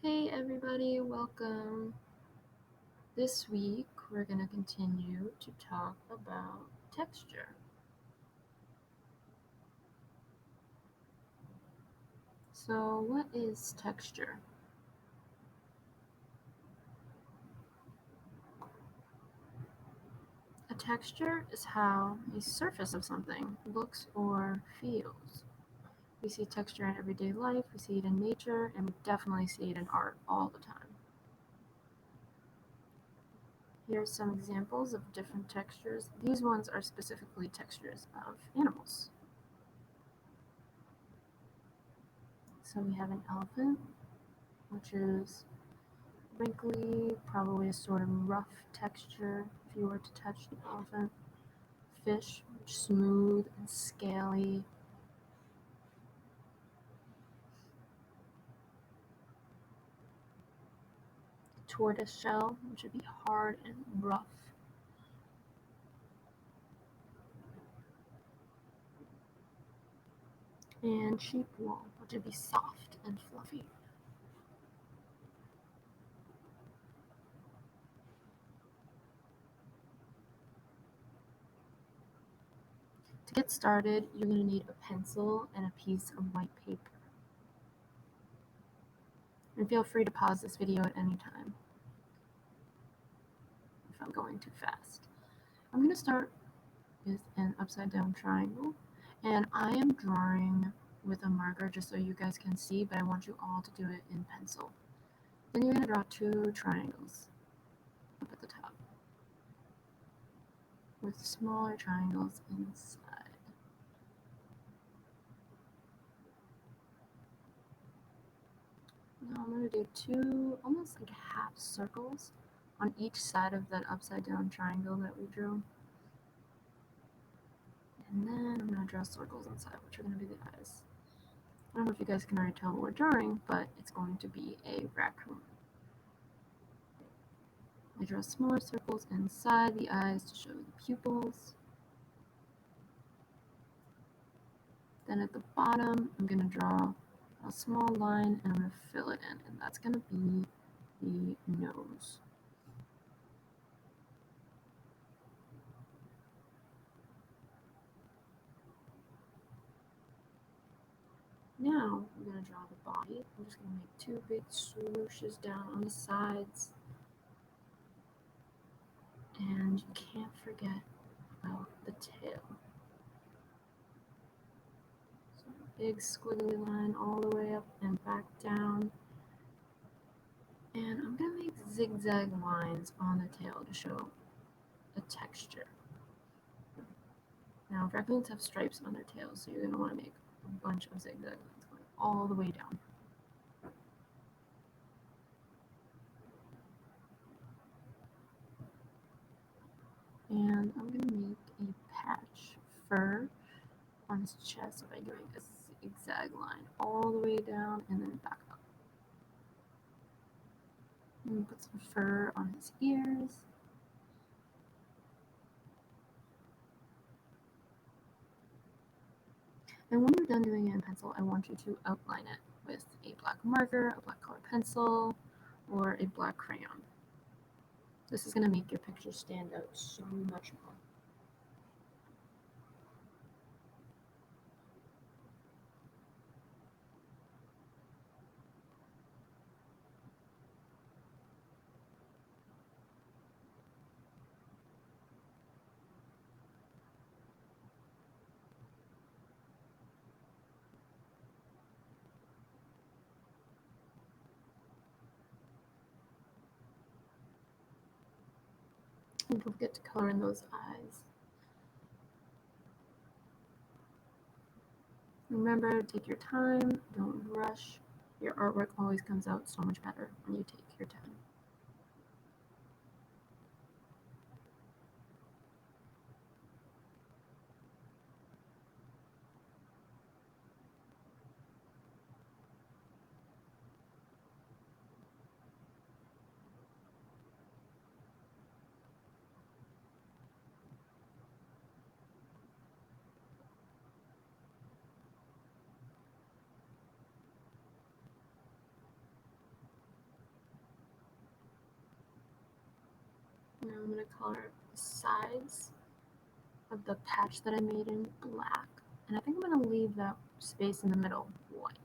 Hey everybody, welcome. This week we're going to continue to talk about texture. So, what is texture? A texture is how a surface of something looks or feels. We see texture in everyday life, we see it in nature, and we definitely see it in art all the time. Here are some examples of different textures. These ones are specifically textures of animals. So we have an elephant, which is wrinkly, probably a sort of rough texture if you were to touch the elephant. Fish, smooth and scaly. Tortoise shell, which would be hard and rough. And sheep wool, which would be soft and fluffy. To get started, you're going to need a pencil and a piece of white paper. And feel free to pause this video at any time if I'm going too fast. I'm going to start with an upside down triangle, and I am drawing with a marker just so you guys can see, but I want you all to do it in pencil. Then you're going to draw two triangles up at the top with smaller triangles inside. Now I'm going to do two almost like half circles on each side of that upside down triangle that we drew. And then I'm going to draw circles inside, which are going to be the eyes. I don't know if you guys can already tell what we're drawing, but it's going to be a raccoon. I draw smaller circles inside the eyes to show the pupils. Then at the bottom, I'm going to draw a small line and I'm going to fill it in, and that's going to be the nose. Now I'm going to draw the body. I'm just going to make two big swooshes down on the sides. And you can't forget about the tail. So a big squiggly line all the way up and back down. And I'm going to make zigzag lines on the tail to show a texture. Now, raccoons have stripes on their tails, so you're going to want to make a bunch of zigzag lines going all the way down. And I'm going to make a patch fur on his chest by doing a zigzag line all the way down and then back up. And put some fur on his ears. And when you're done doing it in pencil, I want you to outline it with a black marker, a black colored pencil, or a black crayon. This is going to make your picture stand out so much more. And don't forget to color in those eyes. Remember, take your time, don't rush. Your artwork always comes out so much better when you take your time. Now I'm going to color the sides of the patch that I made in black. And I think I'm going to leave that space in the middle white.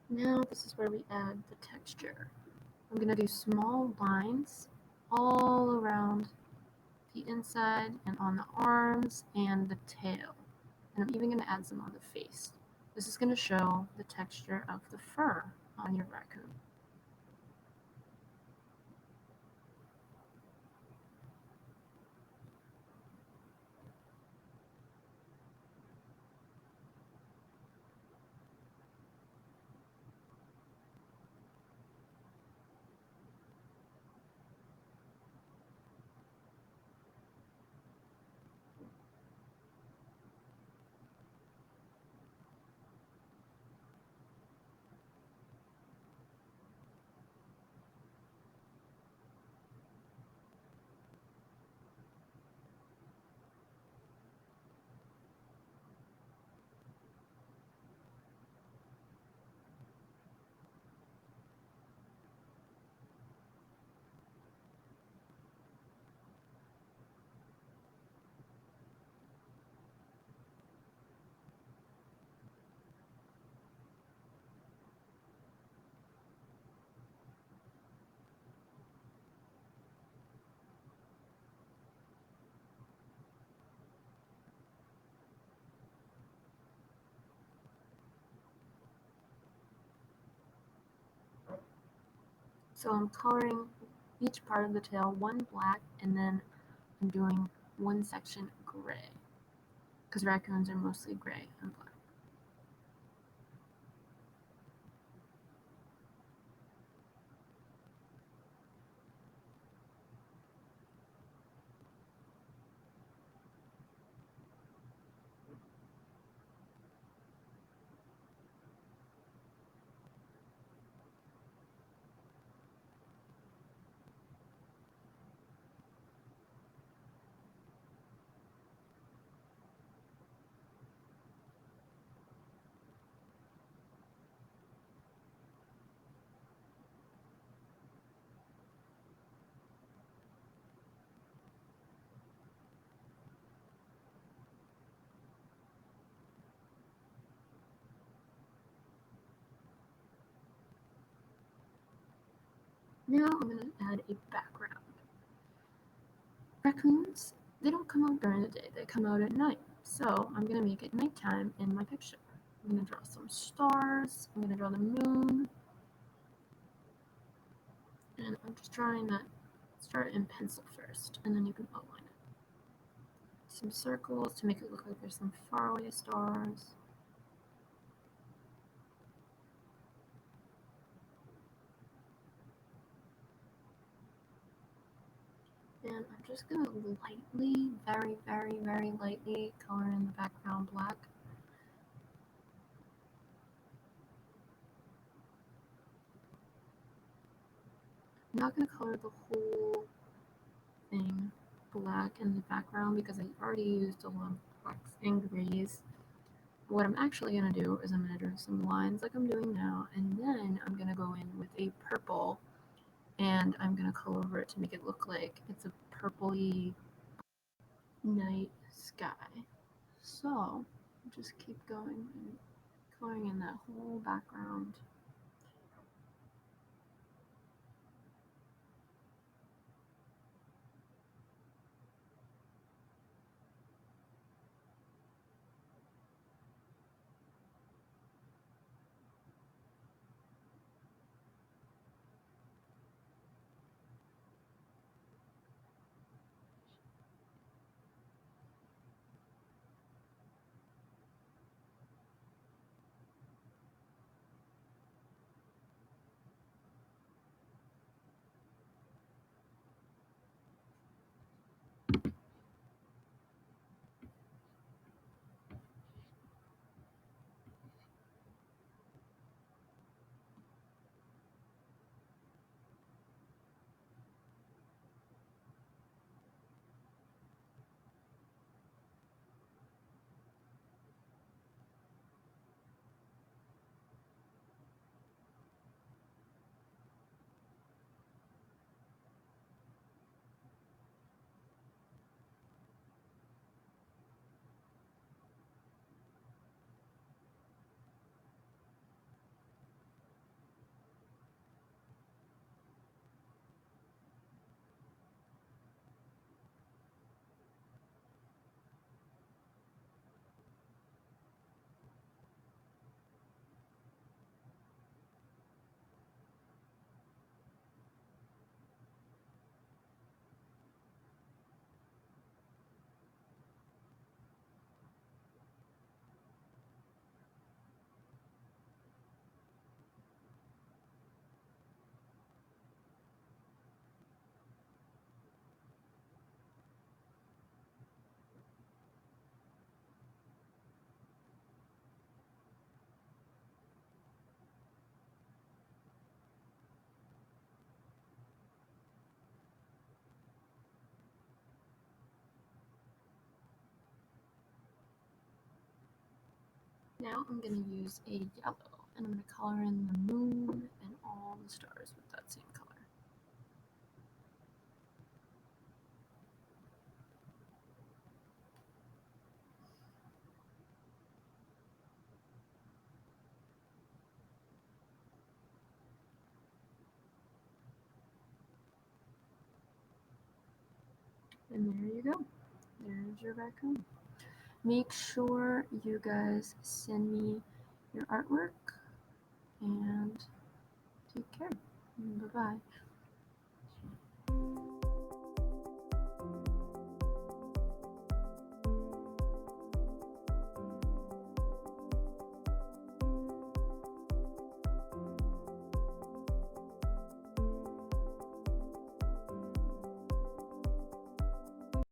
Now this is where we add the texture. I'm going to do small lines all around the inside and on the arms and the tail. And I'm even going to add some on the face. This is going to show the texture of the fur on your raccoon. So I'm coloring each part of the tail one black, and then I'm doing one section gray, because raccoons are mostly gray and black. Now I'm going to add a background. Raccoons, they don't come out during the day, they come out at night. So I'm going to make it nighttime in my picture. I'm going to draw some stars, I'm going to draw the moon, and I'm just drawing that, start in pencil first, and then you can outline it. Some circles to make it look like there's some faraway stars. And I'm just going to lightly, very lightly color in the background black. I'm not going to color the whole thing black in the background because I already used a lot of blacks and grays. What I'm actually going to do is I'm going to draw some lines like I'm doing now, and then I'm going to go in with a purple, and I'm going to color over it to make it look like it's a purpley night sky. So just keep going and coloring in that whole background. Now I'm going to use a yellow, and I'm going to color in the moon and all the stars with that same color. And there you go. There's your raccoon. Make sure you guys send me your artwork and take care. Bye bye.